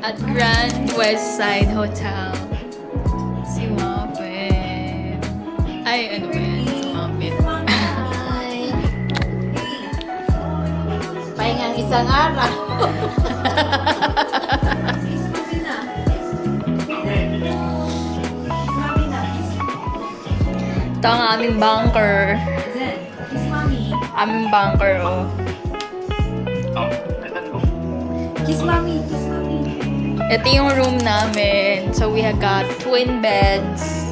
at Grand West Side Hotel. Si Muffin. Ay, ano ba yan? Si Muffin. Hi! Pahingang isang araw. Ito ang aming bunker. Aming bunker, oh. Kiss mommy, kiss mommy. Ito yung room namin. So, we have got twin beds.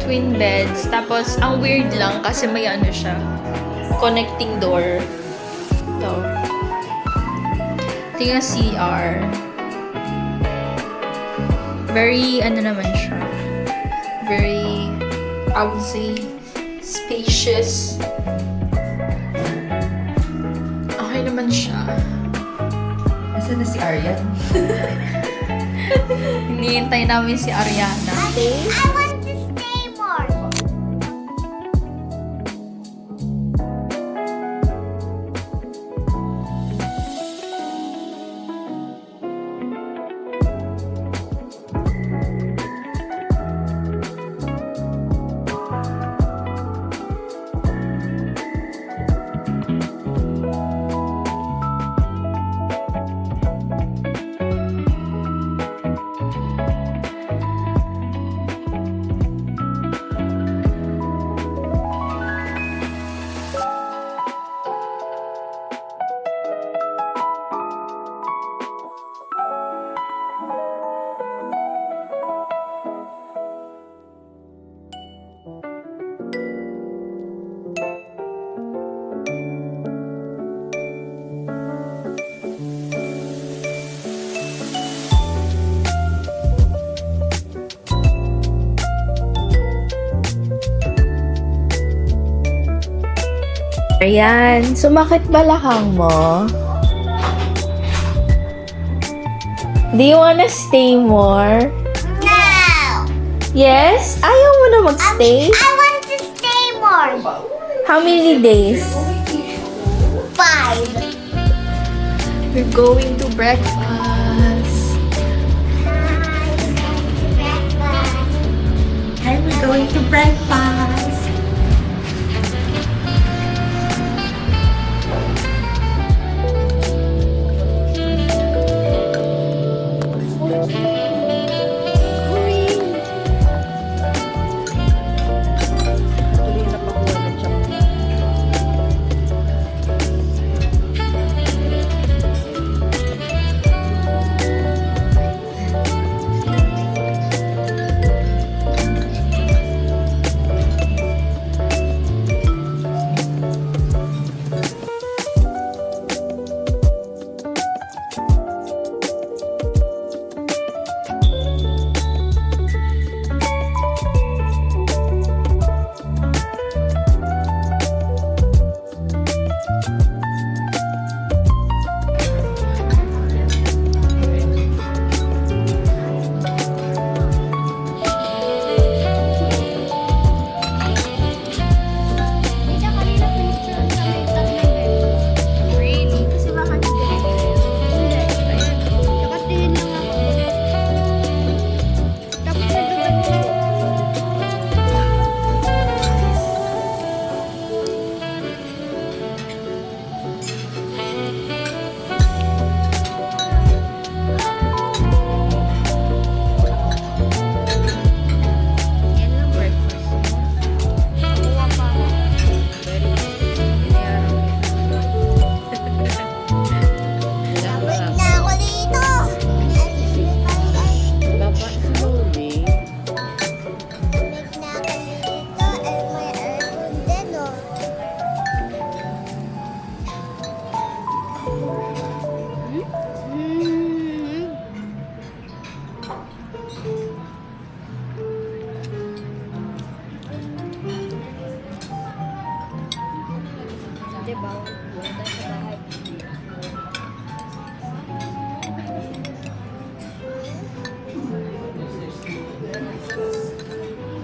Twin beds. Tapos, ang weird lang kasi may ano siya. Connecting door. Ito. Ito yung CR. Very, ano naman siya. Very, I would say, spacious. Okay naman siya. Nasaan na si Aryan? Hinihintay namin si Ariana. I want to stay more. Aryan, sumakit balakang mo? Do you wanna stay more? No. Yes? Ayaw mo na magstay? I want to stay more. How many days? 5. We're going to breakfast. Hi, we're going to breakfast.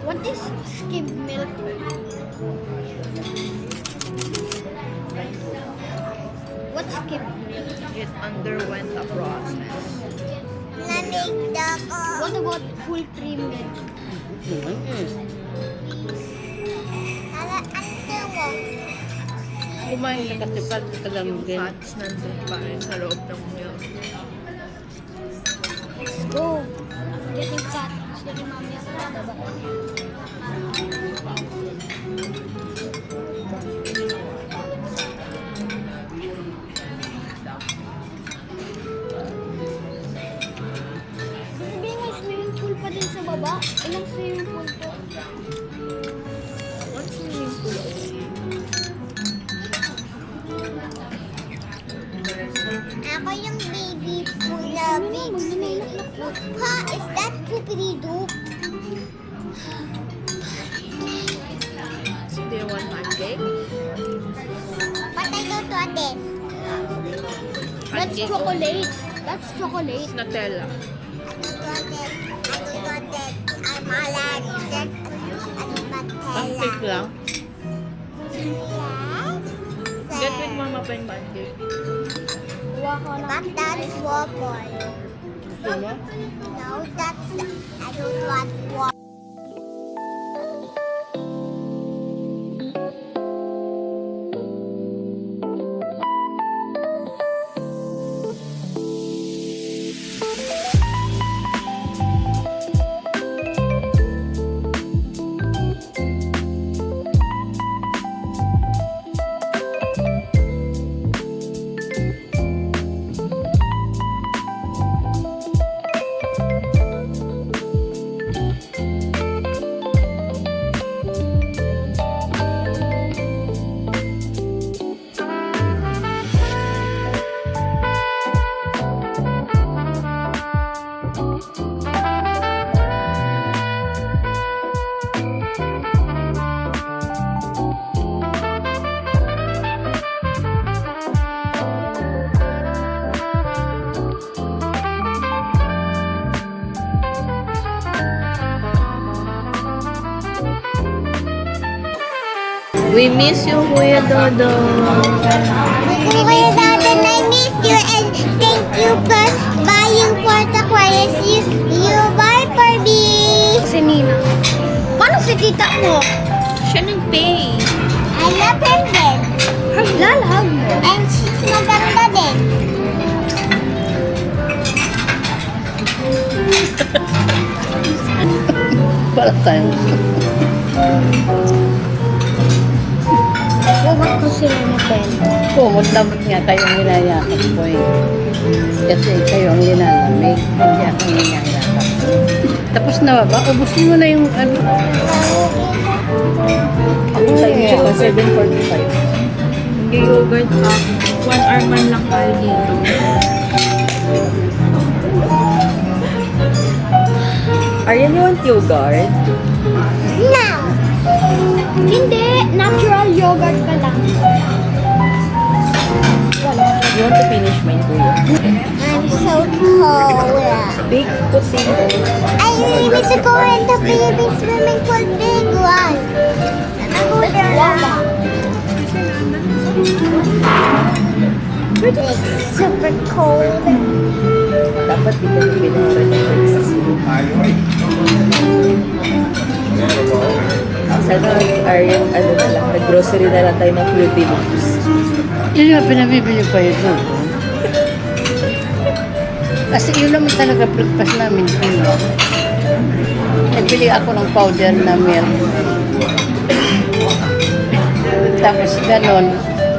What is skim milk? What's skim milk? It underwent a process. What about full cream milk? Kumain na kasi pag kalam Yung din. fats nandun pa rin sa loob ng milk. Let's go. Getting fat. Sige, mami. Sabihin nga, swimming pool pa din sa baba. Ilang swimming pool to? What's swimming pool? Ako yung baby pool na big swimming pool. Ha? Is that poopity-doop? Do you want pancake? What I don't want this. That's Pancake? chocolate. That's chocolate. It's Nutella. I don't want it. I don't want it. I'm allergic. I don't want Pancake lang. Yes. Get with Mama Pa yung pancake. But that's waffle. Gusto mo? No, that's... I don't want waffle. We miss you, Kuya Dodo. Kuya Dada, I miss you and thank you for buying Porta Aquarius. You buy for me. Si Nina. Paano si tita mo? Siya nag-pay. I love her din. Lalab mo. And she's maganda din. Wala tayong Huwag ko sila na pen. kumot dapat nga kayong nilayakap ko eh. Kasi kayo ang nilalamig. Hindi ako nilayakap. Tapos na ba? Ubusin mo na yung ano. Ako lang Ay, yun. 7:45. Hindi yogurt 1 hour man lang tayo dito. Aryan, you want yogurt? No. Hindi. Natural yogurt ka lang. You want to finish mine, Kuya? I'm so cold. Big potato. I really need to go in the baby swimming pool, big one. Go there. It's super cold. Dapat di ka binayaran ng prices. Sana, Aryan, ano na lang, nag-grocery na lang tayo ng Philippines. Yun yung pinabibili ko ito. Kasi yun naman talaga breakfast namin. Ano. Nagbili ako ng powder na milk. Tapos ganon.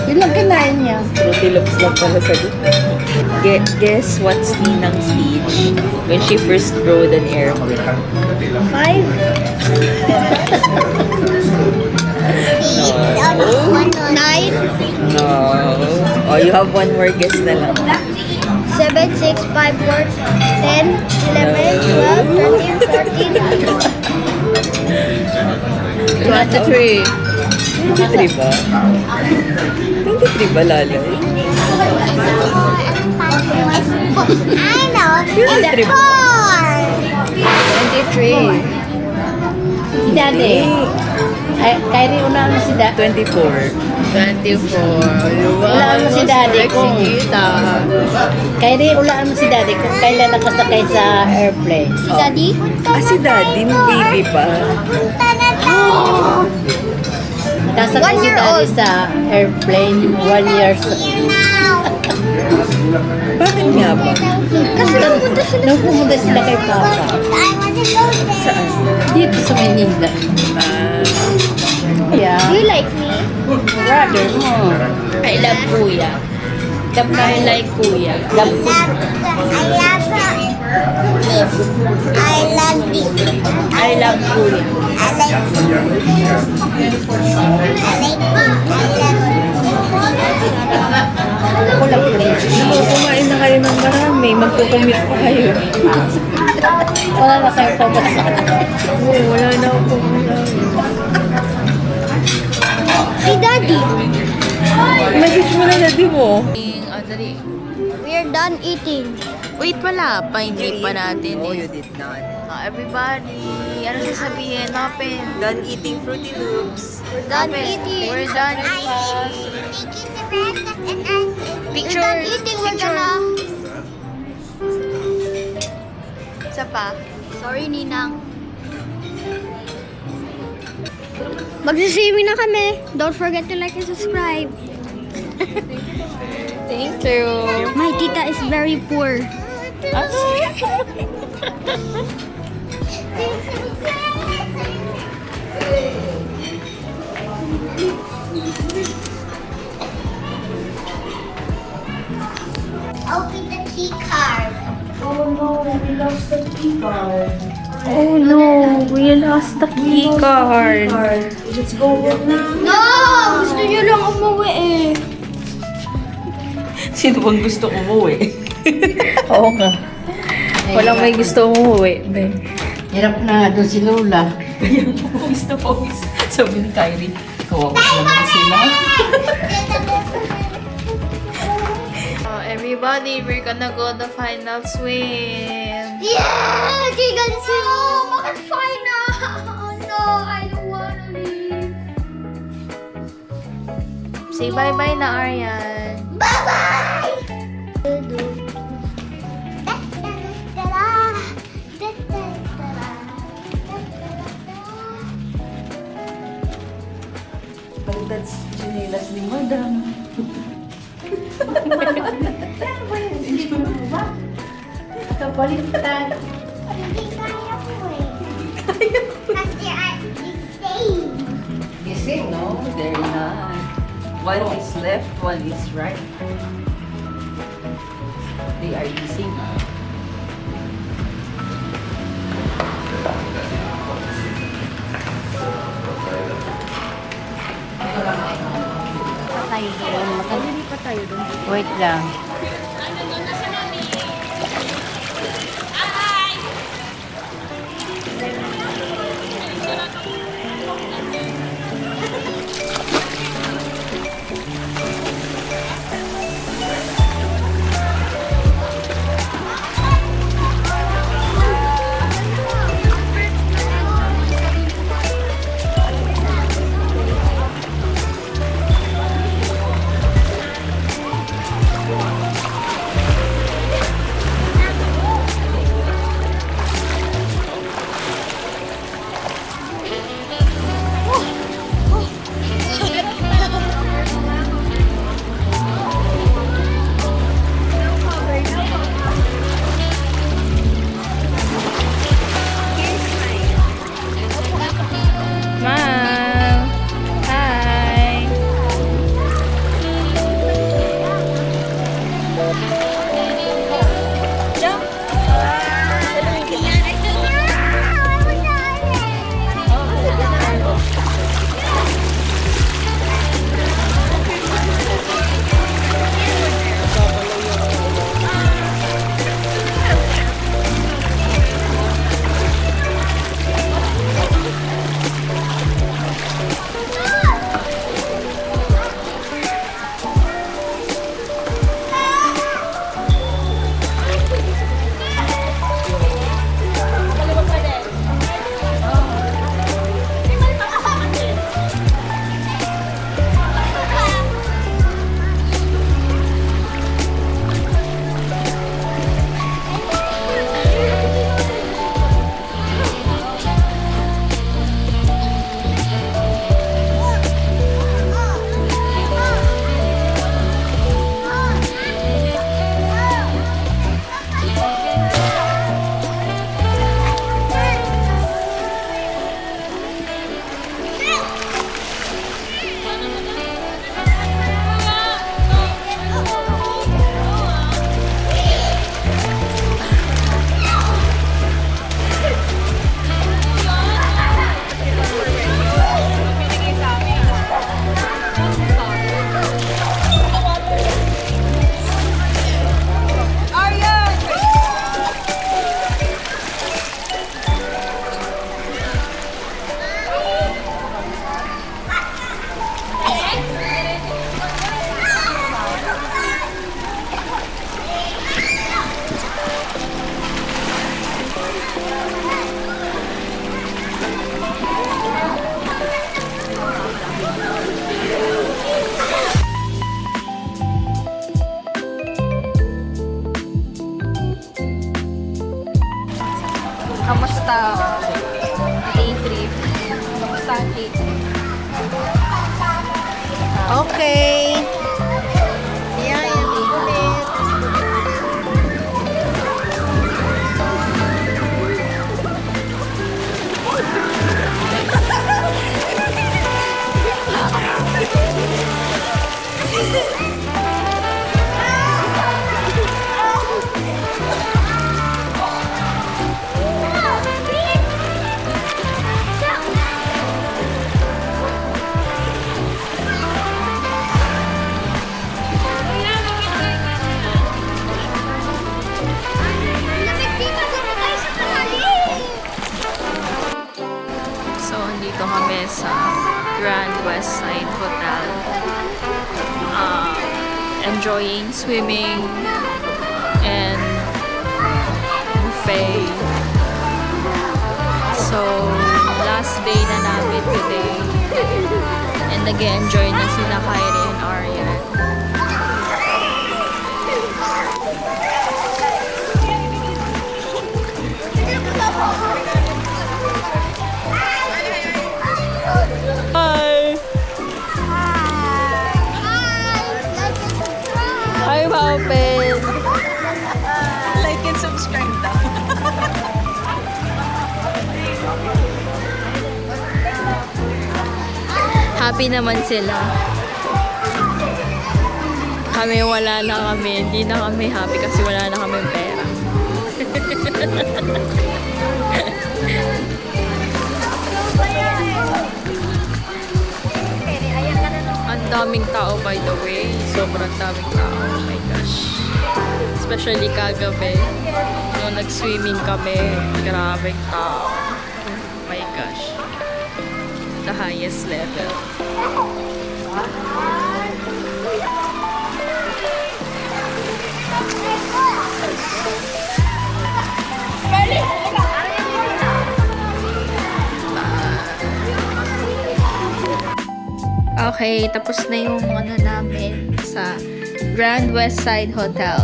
Yun lang kinain niya. Fruity Loops lang pala sa Guess what's Ninang's age when she first rode an airplane? 5. Nine. No. Oh, you have one more guess na lang. 7, 6, 5, 4, 10, 11, 12, 13, 14. 23. 23 ba? 23 ba, Lalo? I know. It's 4. 23. Si Daddy. Ay, Kyrie, una si Daddy. 24. 24. Ulaan mo si daddy kung Kita. Kyrie, ulaan mo si daddy kung kailan nakasakay sa airplane. Si Daddy? Si daddy, may baby pa. Punta na tayo. Nakasakay 1 si year daddy old. sa airplane 1 year Now. Bakit nga ba? Kasi pumunta sila Nung pumunta sila kay Papa, I want to go there. Saan? dito sa Maynila. Yeah, Do you like me? brother mo. I love Kuya. I like Kuya. I love this. I love this. I love Kuya. I like Kulang ko rin. Kumain na kayo ng marami. Magkukumit pa kayo. Wala na kayo pabasa. Oo, wala na ako kumain. Si Daddy. Message mo na daddy mo. Dali. We're done eating. Wait, wala pa. Hindi pa natin No, eh. you did not. Everybody, ano sasabihin? Open. Done eating Fruity Loops. Done Open. eating. We're done in class. Picture. We're done eating. We're Picture. gonna... Isa pa. Sorry, Ninang. Magsiswimming na kami. Don't forget to like and subscribe. Thank you. My tita is very poor. Open the key card. Oh no, we lost the key card. Let's go home na. No! Gusto niyo lang umuwi eh. Sino bang gusto umuwi? Oo nga. Walang may gusto umuwi. Hirap na doon si Lola. Pawis na pawis. Sabi ni Kyrie, kawawa naman sila. Everybody, we're gonna go the final swim. Yeah! Gigansi! Bakit final? Oh no, I don't wanna leave. Say bye-bye na, Aryan. Bye-bye! That's chinelas ni Madam. Kapalitan. Hindi kaya ko eh. Kasi the same. Gising, no? They're not. One is left, one is right. They are using. Wait lang. Kamusta? Day trip. Kamusta ang day trip? Okay. Yeah, ulit. So, andito kami sa Grand West Side Hotel. Enjoying swimming and buffet. So, last day na namin today. And nag-enjoy na sila Kyrie and Arian. Hi! Hi, Paupin! Like and subscribe daw. Happy naman sila. Kami wala na kami. Hindi na kami happy kasi wala na kami pera. Ang daming tao, by the way. Sobrang daming tao. Oh my gosh. Especially kagabi. Nung nag-swimming kami, grabing tao. Oh my gosh. The highest level. Okay, tapos na yung ano namin sa Grand West Side Hotel.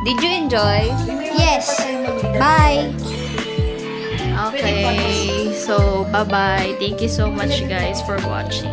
Did you enjoy? Yes. Bye. Okay, so bye-bye. Thank you so much guys for watching.